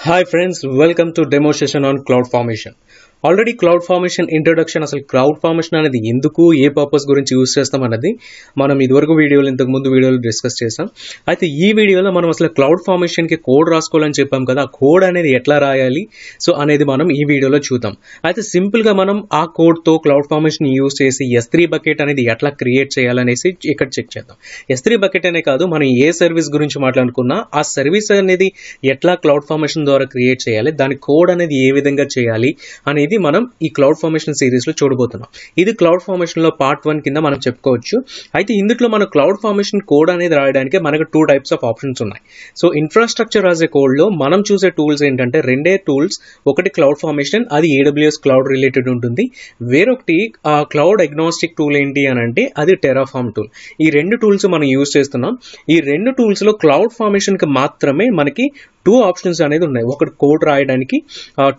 Hi friends, welcome to demo session on CloudFormation. Already cloud formation introduction, అసలు cloud formation అనేది ఎందుకు, ఏ purpose గురించి use చేస్తాం అన్నది మనం ఇదివరకు ఇంతకు ముందు వీడియోలో డిస్కస్ చేసాం. అయితే ఈ వీడియోలో మనం అసలు క్లౌడ్ ఫార్మేషన్కి కోడ్ రాసుకోవాలని చెప్పాం కదా, ఆ కోడ్ అనేది ఎట్లా రాయాలి సో అనేది మనం ఈ వీడియోలో చూద్దాం. అయితే సింపుల్గా మనం ఆ కోడ్తో క్లౌడ్ ఫార్మేషన్ యూజ్ చేసి S3 బకెట్ అనేది ఎట్లా క్రియేట్ చేయాలనేసి ఇక్కడ చెక్ చేద్దాం. S3 బకెట్ అనే కాదు, మనం ఏ సర్వీస్ గురించి మాట్లాడుకున్నా ఆ సర్వీస్ అనేది ఎట్లా క్లౌడ్ ఫార్మేషన్ ద్వారా క్రియేట్ చేయాలి, దాని కోడ్ అనేది ఏ విధంగా చేయాలి అనేది మనం ఈ క్లౌడ్ ఫార్మేషన్ సిరీస్ లో చూడబోతున్నాం. ఇది క్లౌడ్ ఫార్మేషన్ లో పార్ట్ 1 కింద మనం చెప్పుకోవచ్చు. అయితే ఇందులో మన క్లౌడ్ ఫార్మేషన్ కోడ్ అనేది రాయడానికి మనకు 2 టైప్స్ ఆఫ్ ఆప్షన్స్ ఉన్నాయి. So infrastructure as a code లో మనం చూసే టూల్స్ ఏంటంటే రెండే టూల్స్. ఒకటి క్లౌడ్ ఫార్మేషన్, అది AWS క్లౌడ్ రిలేటెడ్ ఉంటుంది. వేరొకటి క్లౌడ్ అగ్నాస్టిక్ టూల్ ఏంటి అని అంటే అది టెరాఫార్మ్ టూల్. ఈ రెండు టూల్స్ మనం యూజ్ చేస్తున్నాం. ఈ రెండు టూల్స్ లో క్లౌడ్ ఫార్మేషన్ కి మాత్రమే మనకి 2 ఆప్షన్స్ అనేది ఉన్నాయి. ఒకటి కోడ్ రాయడానికి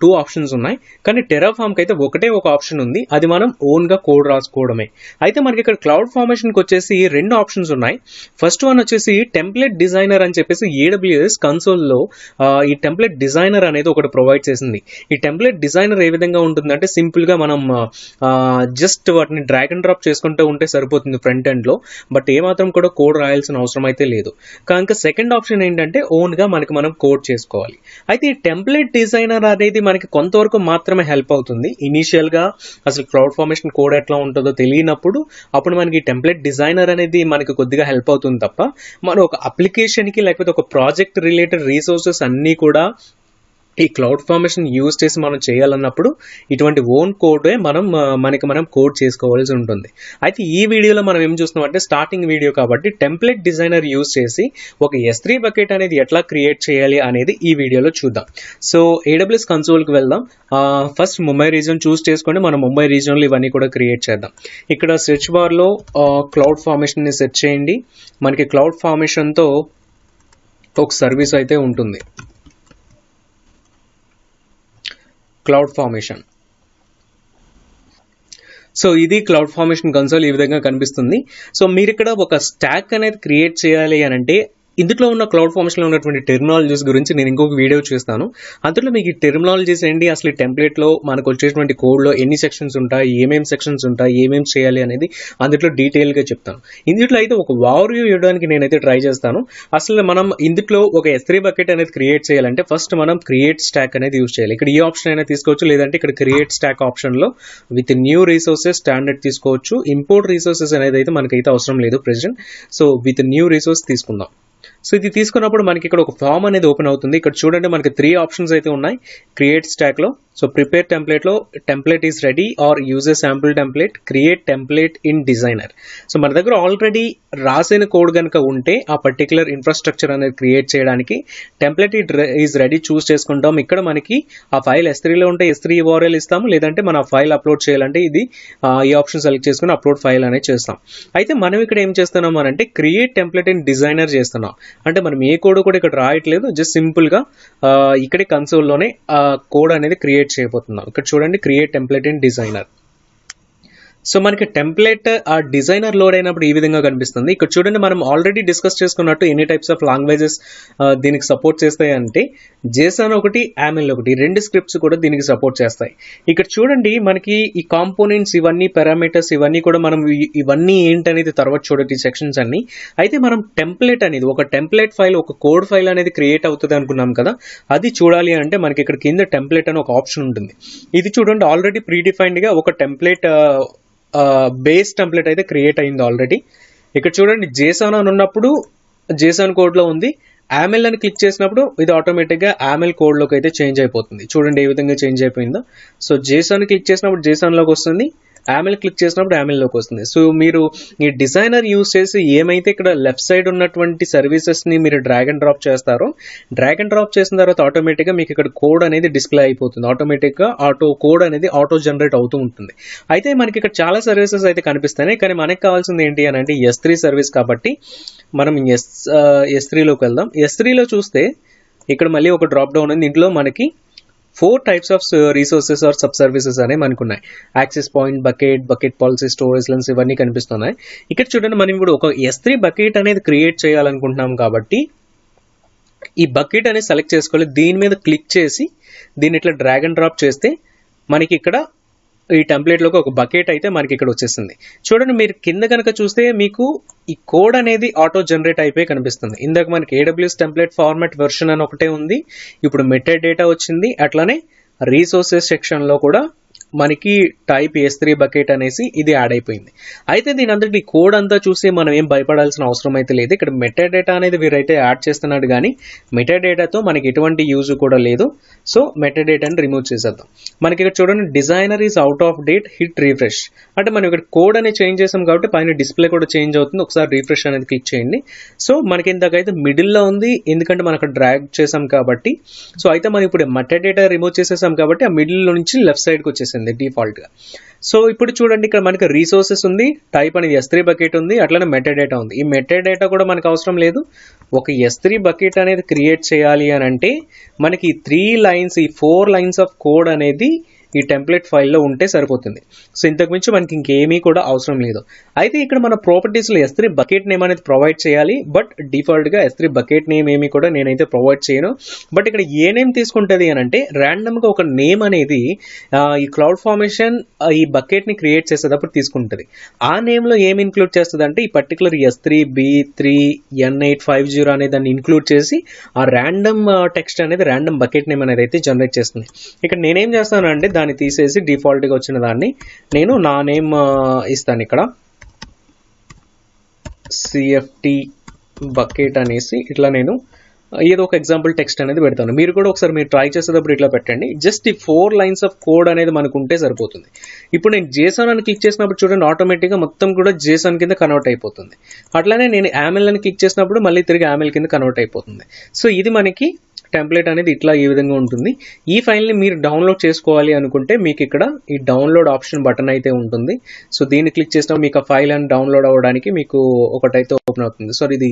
2 ఆప్షన్స్ ఉన్నాయి, కానీ టెరాఫార్మ్ కి అయితే ఒకటే ఒక ఆప్షన్ ఉంది, అది మనం ఓన్ గా కోడ్ రాసుకోవడమే. అయితే మనకి ఇక్కడ క్లౌడ్ ఫార్మేషన్ కి వచ్చేసి 2 ఆప్షన్స్ ఉన్నాయి. ఫస్ట్ వన్ వచ్చేసి టెంప్లెట్ డిజైనర్ అని చెప్పేసి AWS కన్సోల్ లో ఈ టెంప్లెట్ డిజైనర్ అనేది ఒకటి ప్రొవైడ్ చేసింది. ఈ టెంప్లెట్ డిజైనర్ ఏ విధంగా ఉంటుందంటే సింపుల్ గా మనం జస్ట్ వాటిని డ్రాగ్ అండ్ డ్రాప్ చేసుకుంటూ ఉంటే సరిపోతుంది ఫ్రంట్ ఎండ్ లో, బట్ ఏమాత్రం కూడా కోడ్ రాయాల్సిన అవసరం అయితే లేదు. కనుక సెకండ్ ఆప్షన్ ఏంటంటే ఓన్ గా మనం కోడ్ చేసుకోవాలి. అయితే ఈ టెంప్లెట్ డిజైనర్ అనేది మనకి కొంతవరకు మాత్రమే హెల్ప్ అవుతుంది. ఇనీషియల్ గా అసలు క్లౌడ్ ఫార్మేషన్ కోడ్ ఎట్లా ఉంటుందో తెలియనప్పుడు అప్పుడు మనకి టెంప్లెట్ డిజైనర్ అనేది మనకి కొద్దిగా హెల్ప్ అవుతుంది తప్ప, మనం ఒక అప్లికేషన్ కి లేకపోతే ఒక ప్రాజెక్ట్ రిలేటెడ్ రీసోర్సెస్ అన్ని కూడా ఈ క్లౌడ్ ఫార్మేషన్ యూజ్ చేసి మనం చేయాలన్నప్పుడు ఇటువంటి ఓన్ కోడే మనం కోడ్ చేసుకోవాల్సి ఉంటుంది. అయితే ఈ వీడియోలో మనం ఏం చూస్తున్నాం అంటే స్టార్టింగ్ వీడియో కాబట్టి టెంప్లెట్ డిజైనర్ యూజ్ చేసి ఒక S3 బకెట్ అనేది ఎట్లా క్రియేట్ చేయాలి అనేది ఈ వీడియోలో చూద్దాం. సో AWS కన్సోల్కి వెళ్దాం. ఫస్ట్ ముంబై రీజియన్ చూస్ చేసుకోండి. మనం ముంబై రీజియన్లో ఇవన్నీ కూడా క్రియేట్ చేద్దాం. ఇక్కడ సెర్చ్ బార్లో క్లౌడ్ ఫార్మేషన్ని సెర్చ్ చేయండి. మనకి క్లౌడ్ ఫార్మేషన్తో ఒక సర్వీస్ అయితే ఉంటుంది, క్లౌడ్ ఫార్మేషన్. సో ఇది క్లౌడ్ ఫార్మేషన్ కన్సోల్ ఈ విధంగా కనిపిస్తుంది. సో మీరు ఇక్కడ ఒక స్టాక్ అనేది క్రియేట్ చేయాలి అని అంటే ఇందులో ఉన్న క్లౌడ్ ఫార్మేషన్లో ఉన్నటువంటి టెర్మినాలజీస్ గురించి నేను ఇంకొక వీడియో చేస్తాను. అందులో మీకు ఈ టెర్మినాలజీస్ ఏంటి, అసలు ఈ టెంప్లెట్లో మనకు వచ్చేటువంటి కోడ్లో ఎన్ని సెక్షన్స్ ఉంటాయి, ఏమేమి సెక్షన్స్ ఉంటాయి, ఏమేమి చేయాలి అనేది అందులో డీటెయిల్గా చెప్తాను. ఇందులో అయితే ఒక ఓవర్వ్యూ ఇవ్వడానికి నేనైతే ట్రై చేస్తాను. అసలు మనం ఇందులో ఒక S3 బకెట్ అనేది క్రియేట్ చేయాలంటే ఫస్ట్ మనం క్రియేట్ స్టాక్ అనేది యూజ్ చేయాలి. ఇక్కడ ఈ ఆప్షన్ అయినా తీసుకోవచ్చు, లేదంటే ఇక్కడ క్రియేట్ స్టాక్ ఆప్షన్లో విత్ న్యూ రీసోర్సెస్ స్టాండర్డ్ తీసుకోవచ్చు. ఇంపోర్ట్ రీసోర్సెస్ అనేది అయితే మనకైతే అవసరం లేదు present. So with new resource తీసుకుందాం. సో ఇది తీసుకున్నప్పుడు మనకి ఇక్కడ ఒక ఫామ్ అనేది ఓపెన్ అవుతుంది. ఇక్కడ చూడండి మనకి 3 ఆప్షన్స్ అయితే ఉన్నాయి క్రియేట్ స్టాక్ లో. సో ప్రిపేర్ టెంప్లెట్ లో template is ready or use a sample template, create template in designer. So మన దగ్గర ఆల్రెడీ రాసిన కోడ్ కనుక ఉంటే ఆ పర్టికులర్ ఇన్ఫ్రాస్ట్రక్చర్ అనేది క్రియేట్ చేయడానికి టెంప్లెట్ ఈజ్ రెడీ చూస్ చేసుకుంటాం. ఇక్కడ మనకి ఆ ఫైల్ S3లో ఉంటే S3 URL ఇస్తాము, లేదంటే మన ఫైల్ అప్లోడ్ చేయాలంటే ఇది ఈ ఆప్షన్ సెలెక్ట్ చేసుకుని అప్లోడ్ ఫైల్ అనేది చేస్తాం. అయితే మనం ఇక్కడ ఏం చేస్తున్నాం అని అంటే క్రియేట్ టెంప్లెట్ ఇన్ డిజైనర్ చేస్తున్నాం. అంటే మనం ఏ కోడ్ కూడా ఇక్కడ రాయట్లేదు, జస్ట్ సింపుల్ గా ఇక్కడే కన్సోల్లోనే కోడ్ అనేది క్రియేట్ చేయబోతున్నాం. ఇక్కడ చూడండి create template in designer. So మనకి టెంప్లెట్ ఆ డిజైనర్ లోడ్ అయినప్పుడు ఈ విధంగా కనిపిస్తుంది. ఇక్కడ చూడండి మనం ఆల్రెడీ డిస్కస్ చేసుకున్నట్టు ఎన్ని టైప్స్ ఆఫ్ లాంగ్వేజెస్ దీనికి సపోర్ట్ చేస్తాయి అంటే JSON ఒకటి, AML ఒకటి, 2 స్క్రిప్ట్స్ కూడా దీనికి సపోర్ట్ చేస్తాయి. ఇక్కడ చూడండి మనకి ఈ కాంపోనెంట్స్ ఇవన్నీ పారామీటర్స్ ఇవన్నీ కూడా మనం ఇవన్నీ ఏంటనేది తర్వాత చూడండి సెక్షన్స్ అన్ని. అయితే మనం టెంప్లెట్ అనేది ఒక టెంప్లెట్ ఫైల్, ఒక కోడ్ ఫైల్ అనేది క్రియేట్ అవుతుంది అనుకున్నాం కదా, అది చూడాలి అంటే మనకి ఇక్కడ కింద టెంప్లెట్ అని ఒక ఆప్షన్ ఉంటుంది. ఇది చూడండి ఆల్రెడీ ప్రీడిఫైన్డ్ గా ఒక టెంప్లెట్ బేస్ టెంప్లెట్ అయితే క్రియేట్ అయింది ఆల్రెడీ. ఇక్కడ చూడండి JSON అని ఉన్నప్పుడు JSON కోడ్ లో ఉంది, AML అని క్లిక్ చేసినప్పుడు ఇది ఆటోమేటిక్ గా AML కోడ్ లోకి అయితే చేంజ్ అయిపోతుంది. చూడండి ఏ విధంగా చేంజ్ అయిపోయిందో. సో JSON క్లిక్ చేసినప్పుడు JSON లోకి వస్తుంది, AML క్లిక్ చేసినప్పుడు AML లోకి వస్తుంది. సో మీరు ఈ డిజైనర్ యూజ్ చేసి ఏమైతే ఇక్కడ లెఫ్ట్ సైడ్ ఉన్నటువంటి సర్వీసెస్ ని మీరు డ్రాగ్ అండ్ డ్రాప్ చేస్తారో, డ్రాగ్ అండ్ డ్రాప్ చేసిన తర్వాత ఆటోమేటిక్ గా మీకు ఇక్కడ కోడ్ అనేది డిస్ప్లే అయిపోతుంది. ఆటోమేటిక్ గా కోడ్ అనేది ఆటో జనరేట్ అవుతూ ఉంటుంది. అయితే మనకి ఇక్కడ చాలా సర్వీసెస్ అయితే కనిపిస్తాయి, కానీ మనకి కావాల్సింది ఏంటి అని అంటే S3 సర్వీస్ కాబట్టి మనం S3లోకి వెళ్దాం. S3లో చూస్తే ఇక్కడ మళ్ళీ ఒక డ్రాప్ డౌన్ ఉంది. ఇంట్లో మనకి 4 types of resources or sub services అనేవి మనకు ఉన్నాయి. Access point, bucket policy, storage lens ఇవన్నీ కనిపిస్తున్నాయి. ఇక్కడ చూడండి మనం ఇప్పుడు ఒక S3 బకెట్ అనేది క్రియేట్ చేయాలనుకుంటున్నాం కాబట్టి ఈ బకెట్ అనేది సెలెక్ట్ చేసుకోవాలి. దీని మీద క్లిక్ చేసి దీన్ని ఇట్లా డ్రాగ్ అండ్ డ్రాప్ చేస్తే మనకి ఇక్కడ ఈ టెంప్లెట్లోకి ఒక బకెట్ అయితే మనకి ఇక్కడ వచ్చేసింది. చూడండి, మీరు కింద కనుక చూస్తే మీకు ఈ కోడ్ అనేది ఆటో జనరేట్ అయిపోయి కనిపిస్తుంది. ఇందాక మనకి AWS టెంప్లెట్ ఫార్మాట్ వెర్షన్ అని ఒకటే ఉంది, ఇప్పుడు మెటా డేటా వచ్చింది. అట్లానే రీసోర్సెస్ సెక్షన్లో కూడా మనకి టైప్ S3 బకెట్ అనేసి ఇది యాడ్ అయిపోయింది. అయితే దీని అందరికీ కోడ్ అంతా చూసి మనం ఏం భయపడాల్సిన అవసరం అయితే లేదు. ఇక్కడ మెటా డేటా అనేది వీరైతే యాడ్ చేస్తున్నాడు, కానీ మెటా డేటాతో మనకి ఎటువంటి యూజ్ కూడా లేదు. సో మెటా డేటాని రిమూవ్ చేసేద్దాం. మనకి ఇక్కడ చూడండి, designer is out of date, hit refresh. అంటే మనం ఇక్కడ కోడ్ అనేది చేంజ్ చేసాం కాబట్టి పైన డిస్ప్లే కూడా చేంజ్ అవుతుంది. ఒకసారి రీఫ్రెష్ అనేది క్లిక్ చేయండి. సో మనకి ఇంతకైతే మిడిల్లో ఉంది, ఎందుకంటే మనం అక్కడ డ్రాగ్ చేసాం కాబట్టి. సో అయితే మనం ఇప్పుడు మెటా డేటా రిమూవ్ చేసేసాం కాబట్టి ఆ మిడిల్ నుంచి లెఫ్ట్ సైడ్కి వచ్చేసింది డిఫాల్ట్ గా. సో ఇప్పుడు చూడండి, ఇక్కడ మనకి రీసోర్సెస్ ఉంది, టైప్ అనేది S3 బకెట్ ఉంది, అట్లనే మెటా డేటా ఉంది. ఈ మెటా డేటా కూడా మనకు అవసరం లేదు. ఒక S3 బకెట్ అనేది క్రియేట్ చేయాలి అని అంటే మనకి ఈ 3 లైన్స్, ఈ 4 లైన్స్ ఆఫ్ కోడ్ అనేది ఈ టెంప్లెట్ ఫైల్లో ఉంటే సరిపోతుంది. సో ఇంతకు మించి మనకి ఇంకేమీ కూడా అవసరం లేదు. అయితే ఇక్కడ మన ప్రాపర్టీస్లో S3 బకెట్ నేమ్ అనేది ప్రొవైడ్ చేయాలి, బట్ డిఫాల్ట్గా S3 బకెట్ నేమ్ ఏమీ కూడా నేనైతే ప్రొవైడ్ చేయను. బట్ ఇక్కడ ఏ నేమ్ తీసుకుంటుంది అని అంటే ర్యాండమ్గా ఒక నేమ్ అనేది ఈ క్లౌడ్ ఫార్మేషన్ ఈ బకెట్ని క్రియేట్ చేసేటప్పుడు తీసుకుంటుంది. ఆ నేమ్లో ఏమి ఇన్క్లూడ్ చేస్తుంది అంటే ఈ పర్టికులర్ S3 B3 N850 అనే దాన్ని ఇన్క్లూడ్ చేసి ఆ ర్యాండమ్ టెక్స్ట్ అనేది ర్యాండమ్ బకెట్ నేమ్ అనేది అయితే జనరేట్ చేస్తుంది. ఇక్కడ నేనేం చేస్తాను అంటే దాన్ని తీసేసి డిఫాల్ట్గా వచ్చిన దాన్ని నేను నా నేమ్ ఇస్తాను. ఇక్కడ CFT బకెట్ అనేసి ఇట్లా నేను ఏదో ఒక ఎగ్జాంపుల్ టెక్స్ట్ అనేది పెడతాను. మీరు కూడా ఒకసారి మీరు ట్రై చేసేటప్పుడు ఇట్లా పెట్టండి. జస్ట్ ఈ 4 లైన్స్ ఆఫ్ కోడ్ అనేది మనకు ఉంటే సరిపోతుంది. ఇప్పుడు నేను JSON అని క్లిక్ చేసినప్పుడు చూడండి, ఆటోమేటిక్గా మొత్తం కూడా JSON కింద కన్వర్ట్ అయిపోతుంది. అట్లానే నేను YAML అని క్లిక్ చేసినప్పుడు మళ్ళీ తిరిగి YAML కింద కన్వర్ట్ అయిపోతుంది. సో ఇది మనకి టెంప్లెట్ అనేది ఇట్లా ఈ విధంగా ఉంటుంది. ఈ ఫైల్ని మీరు డౌన్లోడ్ చేసుకోవాలి అనుకుంటే మీకు ఇక్కడ ఈ డౌన్లోడ్ ఆప్షన్ బటన్ అయితే ఉంటుంది. సో దీన్ని క్లిక్ చేసినప్పుడు మీకు ఆ ఫైల్ అని డౌన్లోడ్ అవ్వడానికి మీకు ఒకటైతే ఓపెన్ అవుతుంది. సో ఇది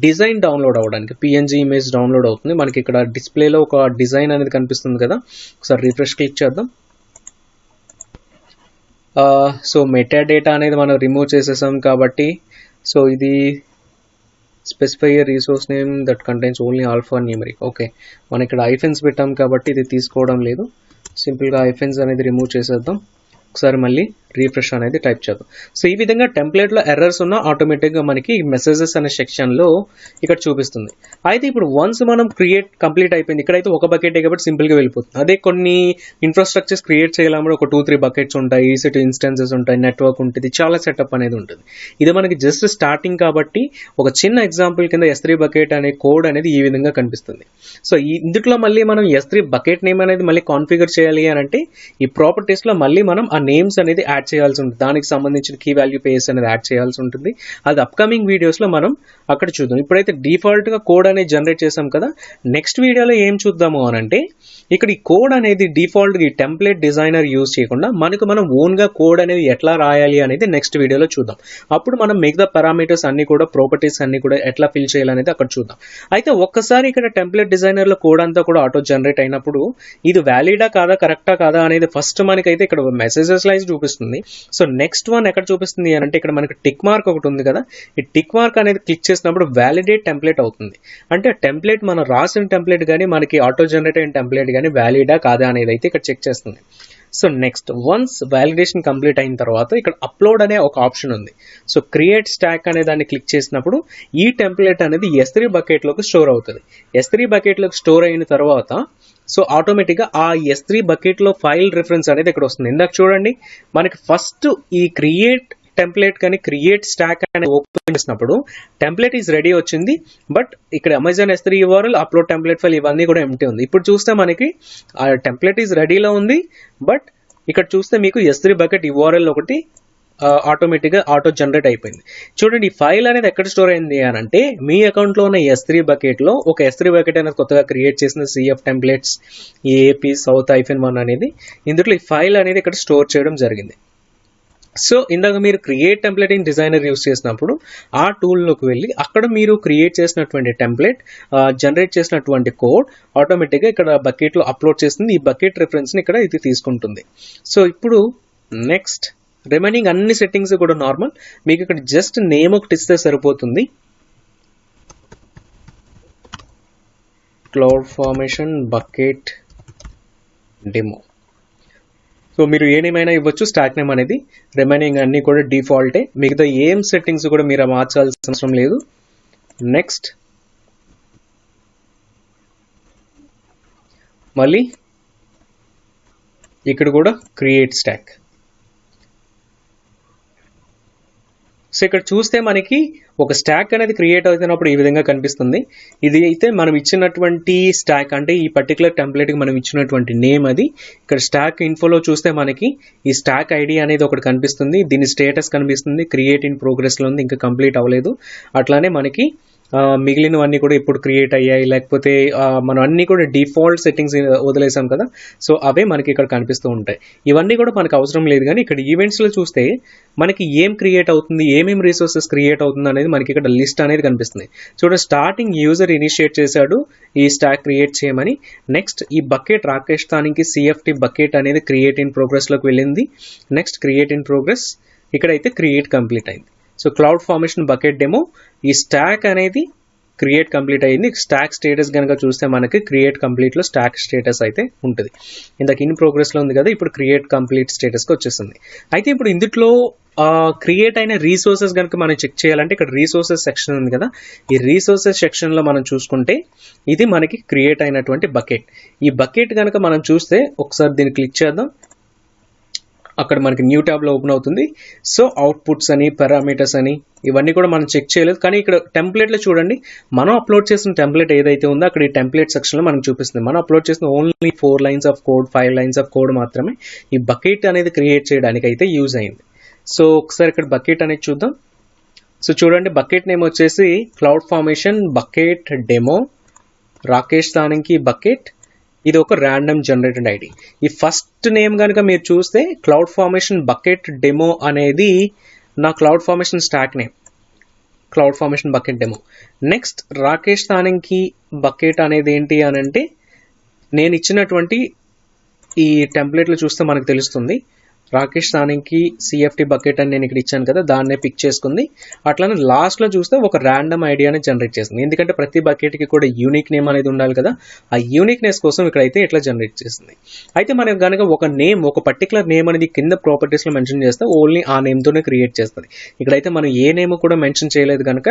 డిజైన్ డౌన్లోడ్ అవ్వడానికి PNG ఇమేజ్ డౌన్లోడ్ అవుతుంది. మనకి ఇక్కడ డిస్ప్లేలో ఒక డిజైన్ అనేది కనిపిస్తుంది కదా, ఒకసారి రిఫ్రెష్ క్లిక్ చేద్దాం. సో మెటా డేటా అనేది మనం రిమూవ్ చేసేసాం కాబట్టి, సో ఇది specify resource name that contains only alpha numeric. Okay, మనం ఇక్కడ ఐఫెన్స్ పెట్టాం కాబట్టి ఇది తీసుకోవడం లేదు. సింపుల్గా ఐఫెన్స్ అనేది రిమూవ్ చేసేద్దాం. ఒకసారి మళ్ళీ రీఫ్రెష్ అనేది టైప్ చేద్దాం. సో ఈ విధంగా టెంప్లెట్లో ఎర్రర్స్ ఉన్న ఆటోమేటిక్గా మనకి మెసేజెస్ అనే సెక్షన్లో ఇక్కడ చూపిస్తుంది. అయితే ఇప్పుడు వన్స్ మనం కంప్లీట్ అయిపోయింది. ఇక్కడైతే ఒక బకెటే కాబట్టి సింపుల్గా వెళ్ళిపోతుంది. అదే కొన్ని ఇన్ఫ్రాస్ట్రక్చర్స్ క్రియేట్ చేయాలన్నప్పుడు ఒక 2-3 బకెట్స్ ఉంటాయి, EC2 ఇన్స్టెన్సెస్ ఉంటాయి, నెట్వర్క్ ఉంటుంది, చాలా సెటప్ అనేది ఉంటుంది. ఇది మనకి జస్ట్ స్టార్టింగ్ కాబట్టి ఒక చిన్న ఎగ్జాంపుల్ కింద S3 బకెట్ అనే కోడ్ అనేది ఈ విధంగా కనిపిస్తుంది. సో ఇందులో మళ్ళీ మనం S3 బకెట్ నేమ్ అనేది మళ్ళీ కాన్ఫిగర్ చేయాలి అని అంటే ఈ ప్రాపర్టీస్లో మళ్ళీ మనం ఆ నేమ్స్ అనేది యాడ్ చేయాల్సి ఉంటుంది. దానికి సంబంధించిన కీ వాల్యూ పేస్ అనేది యాడ్ చేయాల్సి ఉంటుంది. అది అప్కమింగ్ వీడియోస్లో మనం అక్కడ చూద్దాం. ఇప్పుడైతే డిఫాల్ట్గా కోడ్ అనేది జనరేట్ చేసాం కదా, నెక్స్ట్ వీడియోలో ఏం చూద్దాము అని అంటే ఇక్కడ ఈ కోడ్ అనేది డిఫాల్ట్గా ఈ టెంప్లెట్ డిజైనర్ యూజ్ చేయకుండా మనం ఓన్గా కోడ్ అనేది ఎట్లా రాయాలి అనేది నెక్స్ట్ వీడియోలో చూద్దాం. అప్పుడు మనం మిగతా పారామీటర్స్ అన్ని కూడా ప్రాపర్టీస్ అన్ని కూడా ఎట్లా ఫిల్ చేయాలనేది అక్కడ చూద్దాం. అయితే ఒక్కసారి ఇక్కడ టెంప్లెట్ డిజైనర్లో కోడ్ అంతా కూడా ఆటో జనరేట్ అయినప్పుడు ఇది వ్యాలిడా కాదా, కరెక్టా కాదా అనేది ఫస్ట్ మనకైతే ఇక్కడ మెసేజెస్ లైజ్ చూపిస్తుంది. సో నెక్స్ట్ వన్ ఎక్కడ చూపిస్తుంది అని అంటే ఇక్కడ మనకి టిక్ మార్క్ ఒకటి ఉంది కదా, ఈ టిక్ మార్క్ అనేది క్లిక్ చేసినప్పుడు వ్యాలిడేట్ టెంప్లెట్ అవుతుంది. అంటే టెంప్లెట్ మనం రాసిన టెంప్లెట్ కానీ మనకి ఆటో జనరేట్ అయిన టెంప్లెట్ కానీ వ్యాలిడా కాదా అనేది అయితే ఇక్కడ చెక్ చేస్తుంది. So next once validation complete అయిన తర్వాత ఇక్కడ అప్లోడ్ అనే ఒక ఆప్షన్ ఉంది. సో క్రియేట్ స్టాక్ అనే దాన్ని క్లిక్ చేసినప్పుడు ఈ టెంప్లెట్ అనేది S3 బకెట్లోకి స్టోర్ అవుతుంది. S3 బకెట్లోకి స్టోర్ అయిన తర్వాత సో ఆటోమేటిక్గా ఆ S3 బకెట్లో ఫైల్ రిఫరెన్స్ అనేది ఇక్కడ వస్తుంది. ఇందాక చూడండి, మనకి ఫస్ట్ ఈ క్రియేట్ టెంప్లెట్ కానీ క్రియేట్ స్టాక్ అని ఓపెన్ చేసినప్పుడు టెంప్లెట్ ఈజ్ రెడీ వచ్చింది. బట్ ఇక్కడ Amazon S3 URL, upload template file ఇవన్నీ కూడా ఎంటీ ఉంది. ఇప్పుడు చూస్తే మనకి ఆ టెంప్లెట్ ఈజ్ రెడీలో ఉంది. బట్ ఇక్కడ చూస్తే మీకు S3 బకెట్ URL ఒకటి ఆటోమేటిక్గా ఆటో జనరేట్ అయిపోయింది. చూడండి, ఈ ఫైల్ అనేది ఎక్కడ స్టోర్ అయింది అని అంటే మీ అకౌంట్లో ఉన్న S3 బకెట్లో ఒక S3 బకెట్ అనేది కొత్తగా క్రియేట్ చేసిన CF టెంప్లెట్స్ AAP South-1 అనేది ఇందులో ఈ ఫైల్ అనేది ఇక్కడ స్టోర్ చేయడం జరిగింది. సో ఇందాక మీరు క్రియేట్ టెంప్లెటింగ్ డిజైనర్ యూస్ చేసినప్పుడు ఆ టూల్లోకి వెళ్ళి అక్కడ మీరు క్రియేట్ చేసినటువంటి టెంప్లెట్ జనరేట్ చేసినటువంటి కోడ్ ఆటోమేటిక్గా ఇక్కడ బకెట్లో అప్లోడ్ చేస్తుంది. ఈ బకెట్ రిఫరెన్స్ని ఇక్కడ ఇది తీసుకుంటుంది. సో ఇప్పుడు నెక్స్ట్ రిమైనింగ్ అన్ని సెట్టింగ్స్ కూడా నార్మల్. మీకు ఇక్కడ జస్ట్ నేమ్ ఒకటి ఇస్తే సరిపోతుంది. Cloud formation bucket demo. So మీరు ఏ నేమ్ అయినా ఇవ్వచ్చు, స్టాక్ నేమ్ అనేది. రిమైనింగ్ అన్నీ కూడా డిఫాల్టే, మిగతా ఏం సెట్టింగ్స్ కూడా మీరు మార్చాల్సిన అవసరం లేదు. నెక్స్ట్ మళ్ళీ ఇక్కడ కూడా క్రియేట్ స్టాక్. సో ఇక్కడ చూస్తే మనకి ఒక స్టాక్ అనేది క్రియేట్ అవుతున్నప్పుడు ఈ విధంగా కనిపిస్తుంది. ఇది అయితే మనం ఇచ్చినటువంటి స్టాక్, అంటే ఈ పర్టికులర్ టెంప్లెట్కి మనం ఇచ్చినటువంటి నేమ్ అది. ఇక్కడ స్టాక్ ఇన్ఫోలో చూస్తే మనకి ఈ స్టాక్ ఐడి అనేది ఒకటి కనిపిస్తుంది, దీని స్టేటస్ కనిపిస్తుంది, క్రియేట్ ఇన్ ప్రోగ్రెస్లో ఉంది, ఇంకా కంప్లీట్ అవ్వలేదు. అట్లానే మనకి మిగిలినవన్నీ కూడా ఇప్పుడు క్రియేట్ అయ్యాయి, లేకపోతే మనం అన్నీ కూడా డిఫాల్ట్ సెట్టింగ్స్ వదిలేసాం కదా, సో అవే మనకి ఇక్కడ కనిపిస్తూ ఉంటాయి. ఇవన్నీ కూడా మనకు అవసరం లేదు, కానీ ఇక్కడ ఈవెంట్స్లో చూస్తే మనకి ఏం క్రియేట్ అవుతుంది, ఏమేమి రిసోర్సెస్ క్రియేట్ అవుతుంది అనేది మనకి ఇక్కడ లిస్ట్ అనేది కనిపిస్తుంది. చూడండి, స్టార్టింగ్ యూజర్ ఇనిషియేట్ చేశాడు ఈ స్టాక్ క్రియేట్ చేయమని. నెక్స్ట్ ఈ బకెట్ రాకేష్ తానికి సిఎఫ్టీ బకెట్ అనేది క్రియేట్ ఇన్ ప్రోగ్రెస్లోకి వెళ్ళింది. నెక్స్ట్ క్రియేట్ ఇన్ ప్రోగ్రెస్, ఇక్కడైతే క్రియేట్ కంప్లీట్ అయింది. So cloud formation bucket demo, ఈ స్టాక్ అనేది క్రియేట్ కంప్లీట్ అయ్యింది. స్టాక్ స్టేటస్ కనుక చూస్తే మనకి క్రియేట్ కంప్లీట్లో స్టాక్ స్టేటస్ అయితే ఉంటుంది. ఇందాక ఇన్ ప్రోగ్రెస్లో ఉంది కదా, ఇప్పుడు క్రియేట్ కంప్లీట్ స్టేటస్కి వచ్చేస్తుంది. అయితే ఇప్పుడు ఇందులో క్రియేట్ అయిన రీసోర్సెస్ కనుక మనం చెక్ చేయాలంటే ఇక్కడ రీసోర్సెస్ సెక్షన్ ఉంది కదా, ఈ రీసోర్సెస్ సెక్షన్లో మనం చూసుకుంటే ఇది మనకి క్రియేట్ అయినటువంటి బకెట్. ఈ బకెట్ కనుక మనం చూస్తే ఒకసారి దీన్ని క్లిక్ చేద్దాం, అక్కడ మనకి న్యూ ట్యాబ్లో ఓపెన్ అవుతుంది. సో అవుట్పుట్స్ అని, పారామీటర్స్ అని ఇవన్నీ కూడా మనం చెక్ చేయలేదు, కానీ ఇక్కడ టెంప్లెట్లో చూడండి, మనం అప్లోడ్ చేసిన టెంప్లెట్ ఏదైతే ఉందో అక్కడ ఈ టెంప్లెట్ సెక్షన్లో మనకు చూపిస్తుంది. మనం అప్లోడ్ చేసిన only 4 lines of code, 5 lines of code మాత్రమే ఈ బకెట్ అనేది క్రియేట్ చేయడానికి అయితే యూజ్ అయింది. సో ఒకసారి ఇక్కడ బకెట్ అనేది చూద్దాం. సో చూడండి, బకెట్ నేమ్ వచ్చేసి cloud formation bucket demo Rakesh Taniki bucket. ఇది ఒక ర్యాండమ్ జనరేటెడ్ ఐడి. ఈ ఫస్ట్ నేమ్ కనుక మీరు చూస్తే క్లౌడ్ ఫార్మేషన్ బకెట్ డెమో అనేది నా cloud formation stack name, cloud formation bucket demo. Next Rakesh Taniki bucket అనేది ఏంటి అని అంటే నేను ఇచ్చినటువంటి ఈ టెంప్లెట్లో చూస్తే మనకు తెలుస్తుంది. రాకేష్ తానికి సిఎఫ్టీ బకెట్ అని నేను ఇక్కడ ఇచ్చాను కదా, దాన్నే పిక్ చేసుకుంది. అట్లానే లాస్ట్లో చూస్తే ఒక ర్యాండమ్ ఐడియా అనేది జనరేట్ చేస్తుంది, ఎందుకంటే ప్రతి బకెట్కి కూడా యూనిక్ నేమ్ అనేది ఉండాలి కదా, ఆ యూనిక్నెస్ కోసం ఇక్కడైతే ఇట్లా జనరేట్ చేస్తుంది. అయితే మనం కనుక ఒక పర్టికులర్ నేమ్ అనేది కింద ప్రాపర్టీస్లో మెన్షన్ చేస్తే ఓన్లీ ఆ నేమ్తోనే క్రియేట్ చేస్తుంది. ఇక్కడైతే మనం ఏ నేమ్ కూడా మెన్షన్ చేయలేదు కనుక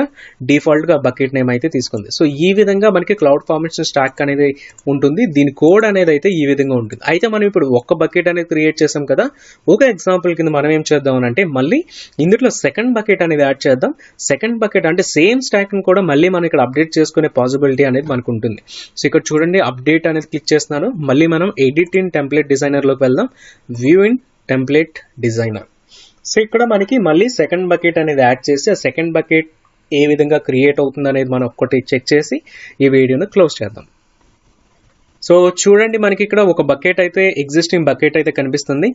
డిఫాల్ట్గా బకెట్ నేమ్ అయితే తీసుకుంది. సో ఈ విధంగా మనకి క్లౌడ్ ఫార్మేషన్ స్టాక్ అనేది ఉంటుంది, దీని కోడ్ అనేది అయితే ఈ విధంగా ఉంటుంది. అయితే మనం ఇప్పుడు ఒక్క బకెట్ అనేది క్రియేట్ చేసాం కదా, ఒక ఎగ్జాంపుల్ కింద మనం ఏం చేద్దాం అంటే మళ్ళీ ఇందులో సెకండ్ బకెట్ అనేది యాడ్ చేద్దాం. సెకండ్ బకెట్ అంటే సేమ్ స్టాక్ ని కూడా మళ్ళీ మనం ఇక్కడ అప్డేట్ చేసుకునే పాసిబిలిటీ అనేది మనకు ఉంటుంది. సో ఇక్కడ చూడండి, అప్డేట్ అనేది క్లిక్ చేస్తున్నాను. మళ్ళీ మనం ఎడిట్ ఇన్ టెంప్లెట్ డిజైనర్లోకి వెళ్దాం, view in template designer. So ఇక్కడ మనకి మళ్ళీ సెకండ్ బకెట్ అనేది యాడ్ చేసి ఆ సెకండ్ బకెట్ ఏ విధంగా క్రియేట్ అవుతుంది అనేది మనం ఒక్కటి చెక్ చేసి ఈ వీడియోను క్లోజ్ చేద్దాం. సో చూడండి, మనకి ఇక్కడ ఒక బకెట్ అయితే ఎగ్జిస్టింగ్ బకెట్ అయితే కనిపిస్తుంది.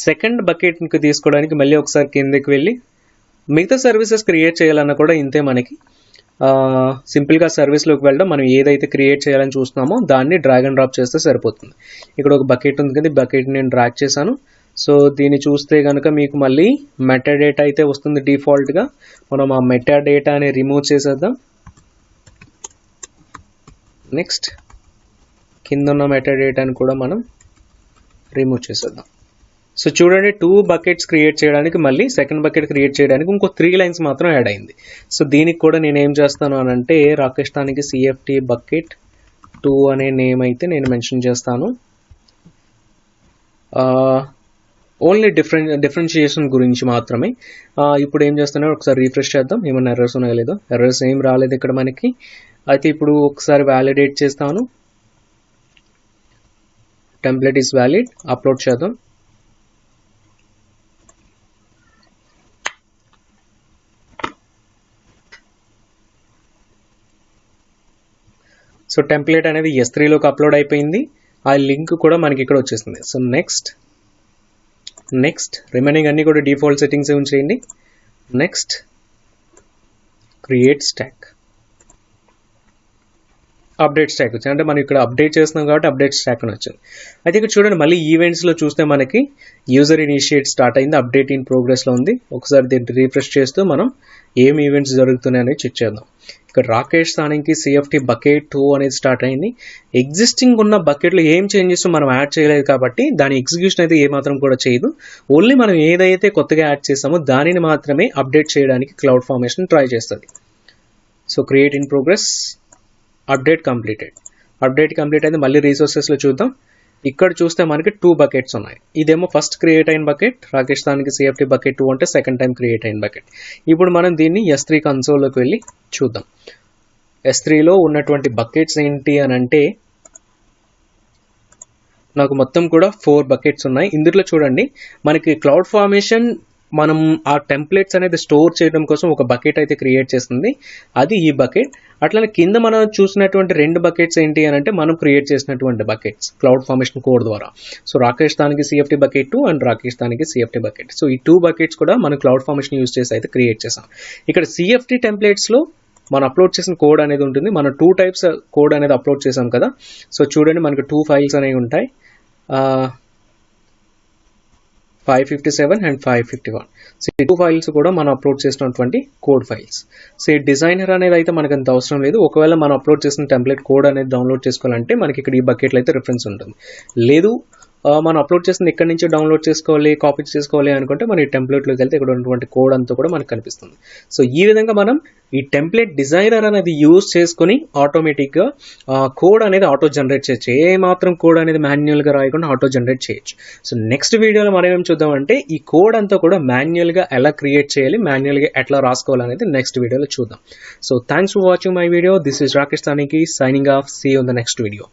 సెకండ్ బకెట్కి తీసుకోవడానికి మళ్ళీ ఒకసారి కిందకి వెళ్ళి మిగతా సర్వీసెస్ క్రియేట్ చేయాలన్నా కూడా ఇంతే, మనకి సింపుల్గా సర్వీస్లోకి వెళ్ళడం, మనం ఏదైతే క్రియేట్ చేయాలని చూస్తున్నామో దాన్ని డ్రాగ్ అండ్ డ్రాప్ చేస్తే సరిపోతుంది. ఇక్కడ ఒక బకెట్ ఉంది కదా, బకెట్ నేను డ్రాగ్ చేశాను. సో దీన్ని చూస్తే కనుక మీకు మళ్ళీ మెటా డేటా అయితే వస్తుంది డిఫాల్ట్గా. మనం ఆ మెటా డేటాని రిమూవ్ చేసేద్దాం. నెక్స్ట్ కింద ఉన్న మెటా డేటాని కూడా మనం రిమూవ్ చేసేద్దాం. సో చూడండి, 2 బకెట్స్ క్రియేట్ చేయడానికి మళ్ళీ సెకండ్ బకెట్ క్రియేట్ చేయడానికి ఇంకో 3 lines మాత్రం యాడ్ అయింది. సో దీనికి కూడా నేను ఏం చేస్తాను అని అంటే రాకేష్ తానికి సిఎఫ్టీ బకెట్ 2 అనే నేమ్ అయితే నేను మెన్షన్ చేస్తాను. ఓన్లీ డిఫరెన్షియేషన్ గురించి మాత్రమే. ఇప్పుడు ఏం చేస్తున్నా ఒకసారి రీఫ్రెష్ చేద్దాం, ఏమైనా ఎర్రర్స్ ఉన్నాయో లేదో. ఎర్రర్స్ ఏం రాలేదు ఇక్కడ మనకి. అయితే ఇప్పుడు ఒకసారి వ్యాలిడేట్ చేస్తాను. టెంప్లెట్ ఈస్ వ్యాలిడ్, అప్లోడ్ చేద్దాం. సో టెంప్లెట్ అనేది S3లోకి అప్లోడ్ అయిపోయింది. ఆ లింక్ కూడా మనకి ఇక్కడ వచ్చేసింది. సో నెక్స్ట్ రిమైనింగ్ అన్ని కూడా డిఫాల్ట్ సెట్టింగ్స్ ఉంచేయండి. Next create stack, update stack వచ్చింది, అంటే మనం ఇక్కడ అప్డేట్ చేస్తున్నాం కాబట్టి అప్డేట్ స్టాక్ అని వచ్చింది. అయితే ఇక్కడ చూడండి, మళ్ళీ ఈవెంట్స్లో చూస్తే మనకి యూజర్ ఇనిషియేట్ స్టార్ట్ అయింది, అప్డేట్ ఇన్ ప్రోగ్రెస్లో ఉంది. ఒకసారి దీన్ని రీఫ్రెష్ చేస్తూ మనం ఏం ఈవెంట్స్ జరుగుతున్నాయని చెక్ చేద్దాం. ఇక్కడ రాకేష్ సానికి CFT బకెట్ 2 అనేది స్టార్ట్ అయింది. ఎగ్జిస్టింగ్ ఉన్న బకెట్లో ఏం చేంజెస్ మనం యాడ్ చేయలేదు కాబట్టి దాని ఎగ్జిక్యూషన్ అయితే ఏమాత్రం కూడా చేయదు. ఓన్లీ మనం ఏదైతే కొత్తగా యాడ్ చేసామో దానిని మాత్రమే అప్డేట్ చేయడానికి క్లౌడ్ ఫార్మేషన్ ట్రై చేస్తుంది. So create in progress, update completed. Update complete అయితే మళ్ళీ రిసోర్సెస్లో చూద్దాం. ఇక్కడ చూస్తే మనకి 2 బకెట్స్ ఉన్నాయి. ఇదేమో ఫస్ట్ క్రియేట్ అయిన బకెట్, రాకేష్ సానికి CFT బకెట్ 2 అంటే సెకండ్ టైం క్రియేట్ అయిన బకెట్. ఇప్పుడు మనం దీన్ని S3 కన్సోల్లోకి వెళ్ళి చూద్దాం. S3లో ఉన్నటువంటి బకెట్స్ ఏంటి అని అంటే నాకు మొత్తం కూడా 4 బకెట్స్ ఉన్నాయి. ఇందులో చూడండి మనకి క్లౌడ్ ఫార్మేషన్ మనం ఆ టెంప్లెట్స్ అనేది స్టోర్ చేయడం కోసం ఒక బకెట్ అయితే క్రియేట్ చేస్తుంది, అది ఈ బకెట్. అట్లనే కింద మనం చూసినటువంటి 2 బకెట్స్ ఏంటి అని అంటే మనం క్రియేట్ చేసినటువంటి బకెట్స్ క్లౌడ్ ఫార్మేషన్ కోడ్ ద్వారా. సో రాకేష్ దానికి CFT బకెట్ 2 అండ్ రాకేష్ దానికి CFT బకెట్. సో ఈ 2 బకెట్స్ కూడా మనం క్లౌడ్ ఫార్మేషన్ యూజ్ చేసి అయితే క్రియేట్ చేసాం. ఇక్కడ CFT టెంప్లెట్స్లో మనం అప్లోడ్ చేసిన కోడ్ అనేది ఉంటుంది. మనం 2 టైప్స్ కోడ్ అనేది అప్లోడ్ చేసాం కదా. సో చూడండి మనకు 2 ఫైల్స్ అనేవి ఉంటాయి, 557 అండ్ 551. సో ఈ 2 ఫైల్స్ కూడా మనం అప్లోడ్ చేసినటువంటి కోడ్ ఫైల్స్. సో ఈ డిజైనర్ అనేది అయితే మనకు అంత అవసరం లేదు. ఒకవేళ మనం అప్లోడ్ చేసిన టెంప్లెట్ కోడ్ అనేది డౌన్లోడ్ చేసుకోవాలంటే మనకి ఇక్కడ ఈ బకెట్లో అయితే రిఫరెన్స్ ఉంటుంది. లేదు మనం అప్లోడ్ చేసిన ఇక్కడ నుంచి డౌన్లోడ్ చేసుకోవాలి, కాపీ చేసుకోవాలి అనుకుంటే మన ఈ టెంప్లెట్లోకి వెళ్తే ఇక్కడ ఉన్నటువంటి కోడ్ అంతా కూడా మనకు కనిపిస్తుంది. సో ఈ విధంగా మనం ఈ టెంప్లెట్ డిజైనర్ అనేది యూజ్ చేసుకుని ఆటోమేటిక్గా కోడ్ అనేది ఆటో జనరేట్ చేయొచ్చు. ఏ మాత్రం కోడ్ అనేది మాన్యువల్గా రాయకుండా ఆటో జనరేట్ చేయొచ్చు. సో నెక్స్ట్ వీడియోలో మనం ఏం చూద్దామంటే ఈ కోడ్ అంతా కూడా మాన్యువల్గా ఎలా క్రియేట్ చేయాలి, మాన్యువల్గా ఎట్లా రాసుకోవాలనేది నెక్స్ట్ వీడియోలో చూద్దాం. So thanks for watching my video. This is Rakesh Saniki signing off. See you in the next video.